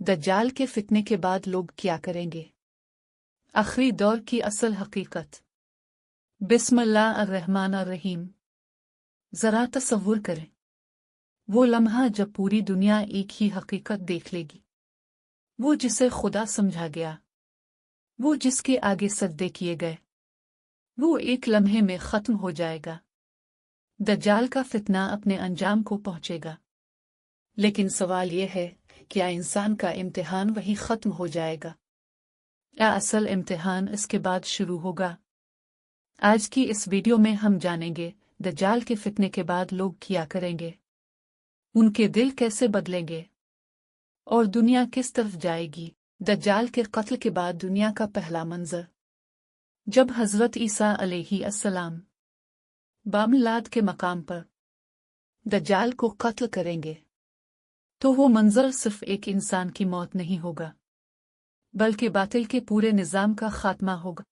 दज्जाल के फितने के बाद लोग क्या करेंगे? आखिरी दौर की असल हकीकत। बिस्मिल्लाहिर्रहमानिर्रहीम। जरा तसव्वुर करें वो लम्हा जब पूरी दुनिया एक ही हकीकत देख लेगी, वो जिसे खुदा समझा गया, वो जिसके आगे सजदे किए गए, वो एक लम्हे में खत्म हो जाएगा। दज्जाल का फितना अपने अंजाम को पहुंचेगा। लेकिन सवाल यह है, क्या इंसान का इम्तिहान वही खत्म हो जाएगा या असल इम्तिहान इसके बाद शुरू होगा? आज की इस वीडियो में हम जानेंगे दज्जाल के फितने के बाद लोग क्या करेंगे, उनके दिल कैसे बदलेंगे और दुनिया किस तरफ जाएगी। दज्जाल के कत्ल के बाद दुनिया का पहला मंजर। जब हजरत ईसा अलैहिस्सलाम बामिलाद के मकाम पर दज्जाल को कत्ल करेंगे तो वो मंजर सिर्फ एक इंसान की मौत नहीं होगा, बल्कि बातिल के पूरे निज़ाम का खात्मा होगा।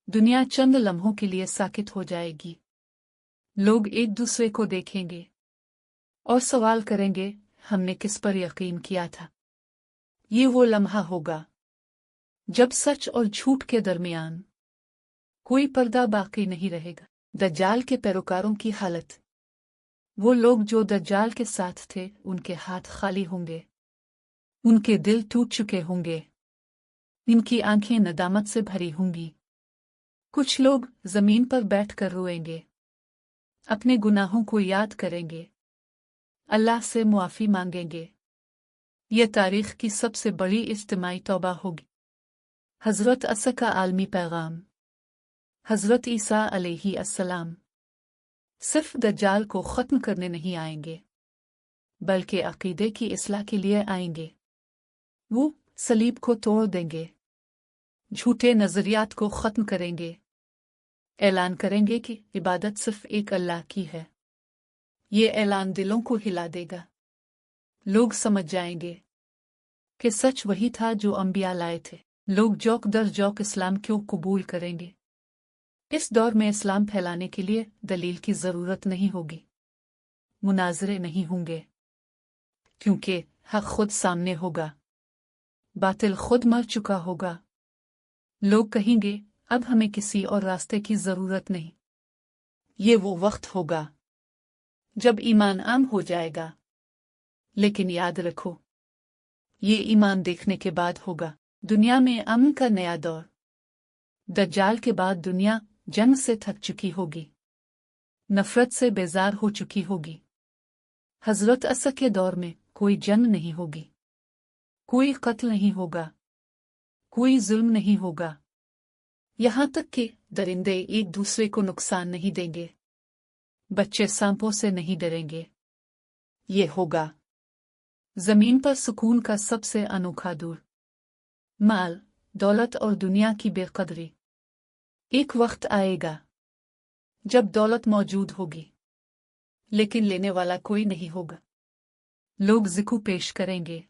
दुनिया चंद लम्हों के लिए साकित हो जाएगी। लोग एक दूसरे को देखेंगे और सवाल करेंगे, हमने किस पर यकीन किया था? ये वो लम्हा होगा जब सच और झूठ के दरमियान कोई पर्दा बाकी नहीं रहेगा। दज्जाल के पैरोकारों की हालत। वो लोग जो दज्जाल के साथ थे, उनके हाथ खाली होंगे, उनके दिल टूट चुके होंगे, इनकी आंखें नदामत से भरी होंगी। कुछ लोग जमीन पर बैठकर रोएंगे, अपने गुनाहों को याद करेंगे, अल्लाह से मुआफी मांगेंगे। यह तारीख की सबसे बड़ी इज्तिमाई तौबा होगी। हजरत असा का आलमी पैगाम। हजरत ईसा अलैहिस्सलाम सिर्फ दज्जाल को ख़त्म करने नहीं आएंगे, बल्कि अक़ीदे की इस्लाह के लिए आएंगे। वो सलीब को तोड़ देंगे, झूठे नज़रियात को ख़त्म करेंगे, ऐलान करेंगे कि इबादत सिर्फ एक अल्लाह की है। ये ऐलान दिलों को हिला देगा। लोग समझ जाएंगे कि सच वही था जो अंबिया लाए थे। लोग जौक दर जौक इस्लाम क्यों कबूल करेंगे? इस दौर में इस्लाम फैलाने के लिए दलील की ज़रूरत नहीं होगी, मुनाज़रे नहीं होंगे, क्योंकि हक़ खुद सामने होगा, बातिल खुद मर चुका होगा। लोग कहेंगे, अब हमें किसी और रास्ते की ज़रूरत नहीं। ये वो वक्त होगा जब ईमान आम हो जाएगा। लेकिन याद रखो, ये ईमान देखने के बाद होगा। दुनिया में अमन का नया दौर। दज्जाल के बाद दुनिया जंग से थक चुकी होगी, नफरत से बेजार हो चुकी होगी। हजरत असा के दौर में कोई जंग नहीं होगी, कोई कत्ल नहीं होगा, कोई जुल्म नहीं होगा। यहाँ तक कि दरिंदे एक दूसरे को नुकसान नहीं देंगे, बच्चे सांपों से नहीं डरेंगे। ये होगा जमीन पर सुकून का सबसे अनोखा दौर। माल, दौलत और दुनिया की बेकदरी। एक वक्त आएगा जब दौलत मौजूद होगी, लेकिन लेने वाला कोई नहीं होगा। लोग ज़िक्र पेश करेंगे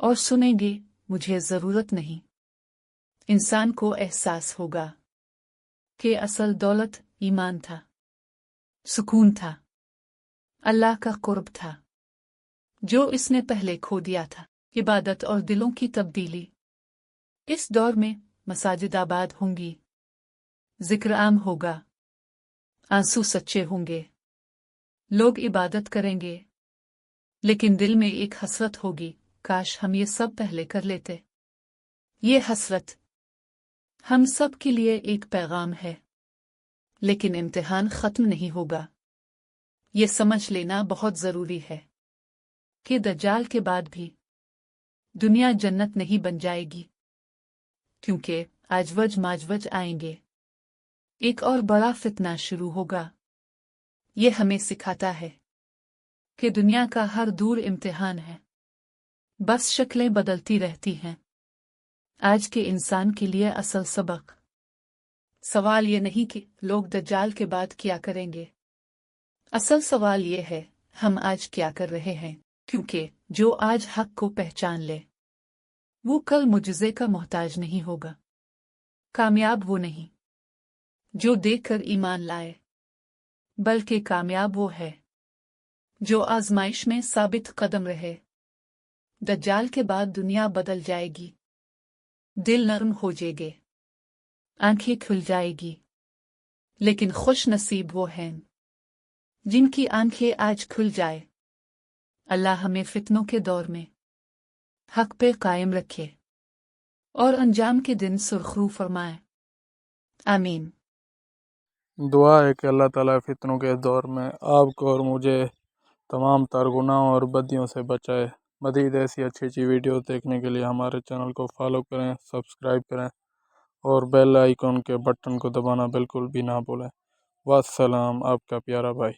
और सुनेंगे, मुझे ज़रूरत नहीं। इंसान को एहसास होगा कि असल दौलत ईमान था, सुकून था, अल्लाह का कुर्ब था, जो इसने पहले खो दिया था। इबादत और दिलों की तब्दीली। इस दौर में मसाजिद आबाद होंगी, जिक्र आम होगा, आंसू सच्चे होंगे। लोग इबादत करेंगे, लेकिन दिल में एक हसरत होगी, काश हम ये सब पहले कर लेते। ये हसरत हम सब के लिए एक पैगाम है, लेकिन इम्तिहान ख़त्म नहीं होगा। ये समझ लेना बहुत ज़रूरी है कि दज्जाल के बाद भी दुनिया जन्नत नहीं बन जाएगी, क्योंकि आजवज माजवज आएंगे। एक और बड़ा फितना शुरू होगा। ये हमें सिखाता है कि दुनिया का हर दूर इम्तिहान है, बस शक्लें बदलती रहती हैं। आज के इंसान के लिए असल सबक। सवाल ये नहीं कि लोग दज्जाल के बाद क्या करेंगे। असल सवाल ये है, हम आज क्या कर रहे हैं? क्योंकि जो आज हक को पहचान ले, वो कल मुजज़े का मोहताज नहीं होगा। कामयाब वो नहीं जो देखकर ईमान लाए, बल्कि कामयाब वो है जो आजमाइश में साबित कदम रहे। दज्जाल के बाद दुनिया बदल जाएगी। दिल नरम हो जाएंगे, आंखें खुल जाएगी। लेकिन खुश नसीब वो हैं जिनकी आंखें आज खुल जाए। अल्लाह हमें फितनों के दौर में हक पे कायम रखे और अंजाम के दिन सुरखरू फरमाए। आमीन। दुआ है कि अल्लाह ताला फितनों के दौर में आपको और मुझे तमाम तर गुनाहों और बदियों से बचाए। मज़ीद ऐसी अच्छी अच्छी वीडियो देखने के लिए हमारे चैनल को फॉलो करें, सब्सक्राइब करें और बेल आइकन के बटन को दबाना बिल्कुल भी ना भूलें। वस्सलाम, आपका प्यारा भाई।